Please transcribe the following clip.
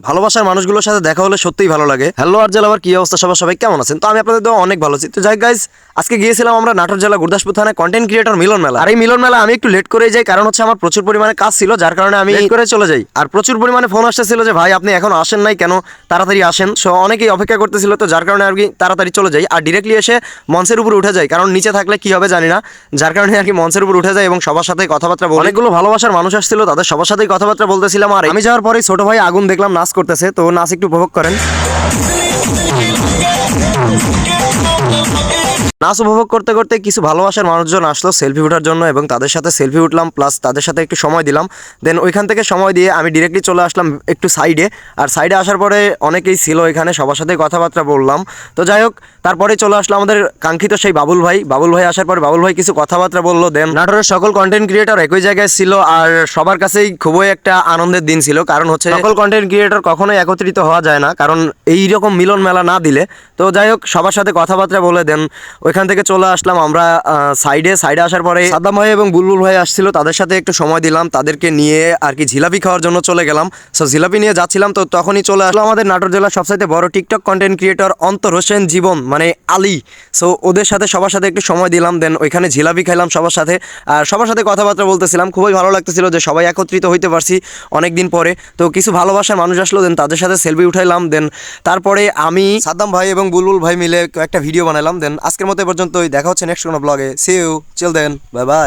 ভালোবাসার মানুষগুলোর সাথে দেখা হলে সত্যিই ভালো লাগে। হ্যালো আর জেলা, আবার কি অবস্থা সবাই কেমন আছেন? তো আমি আপনাদের তো অনেক ভালো আছি। তো যাই গাইজ, আজকে গিয়েছিলাম আমরা নাটোর জেলা গুরদাসপুর থানায় কন্টেন্ট ক্রিয়েটর মিলন মেলা। আর এই মিলন মেলা আমি একটু লেট করে যাই, কারণ হচ্ছে আমার প্রচুর পরিমাণে কাজ ছিল, যার কারণে আমি লেট করে চলে যাই। আর প্রচুর পরিমাণে ফোন আসতেছিল যে ভাই আপনি এখন আসেন নাই কেন, তাড়াতাড়ি আসেন। সো অনেকেই অপেক্ষা করতেছিল, তো যার কারণে আর কি তাড়াতাড়ি চলে যাই আর ডিরেক্টলি এসে মঞ্চের উপর উঠে যাই, কারণ নিচে থাকলে কি হবে জানি না, যার কারণে আর কি মঞ্চের উপর উঠে যায় এবং সবার সাথে কথাবার্তা বলি। অনেকগুলো ভালোবাসার মানুষ আসছিল, তাদের সবার সাথেই কথাবার্তা বলতেছিলাম। আর আমি যাওয়ার পরেই ছোট ভাই আগুন দেখলাম নাচ করতেছে, তো নাচ একটু উপভোগ করেন। নাচ উপভোগ করতে করতে কিছু ভালোবাসার মানুষজন আসলো সেলফি ওঠার জন্য, এবং তাদের সাথে সেলফি উঠলাম, প্লাস তাদের সাথে একটু সময় দিলাম। দেন ওইখান থেকে সময় দিয়ে আমি ডিরেক্টলি চলে আসলাম একটু সাইডে। আর সাইডে আসার পরে অনেকেই ছিল এখানে, সবার সাথে কথাবার্তা বললাম। তো যাই হোক, তারপরে চলে আসলো আমাদের কাঙ্ক্ষিত সেই বাবুল ভাই। বাবুল ভাই আসার পরে বাবুল ভাই কিছু কথাবার্তা বললো। দেন নাটোরের সকল কন্টেন্ট ক্রিয়েটর একই জায়গায় ছিল, আর সবার কাছেই খুবই একটা আনন্দের দিন ছিল, কারণ হচ্ছে সকল কন্টেন্ট ক্রিয়েটর কখনোই একত্রিত হওয়া যায় না, কারণ এইরকম মিলন মেলা না দিলে। তো যাই হোক, সবার সাথে কথাবার্তা বলে দেন ওইখান থেকে চলে আসলাম আমরা সাইডে আসার পরে সাদ্দাম ভাই এবং বুলবুল ভাই আসছিল, তাদের সাথে একটু সময় দিলাম, তাদেরকে নিয়ে আর কি জিলাপি খাওয়ার জন্য চলে গেলাম। সো জিলাপি নিয়ে যাচ্ছিলাম, তো তখনই চলে আসলো আমাদের নাটোর জেলার সবচাইতে বড় টিকটক কন্টেন্ট ক্রিয়েটর অন্তর হোসেন জীবন, মানে আলী। সো ওদের সাথে সবার সাথে একটু সময় দিলাম, দেন ওইখানে জিলাপি খাইলাম সবার সাথে, আর সবার সাথে কথাবার্তা বলতেছিলাম। খুবই ভালো লাগতেছিল যে সবাই একত্রিত হইতে পারছি অনেক দিন পরে। তো কিছু ভালোবাসার মানুষ আসলো, দেন তাদের সাথে সেলফি উঠাইলাম। দেন তারপরে আমি সাদ্দাম ভাই এবং বুলবুল ভাই মিলে একটা ভিডিও বানালাম। দেন আজকের মতো এ পর্যন্তই, দেখা হচ্ছে নেক্সট কোনো ব্লগে। See you, chill then, bye by.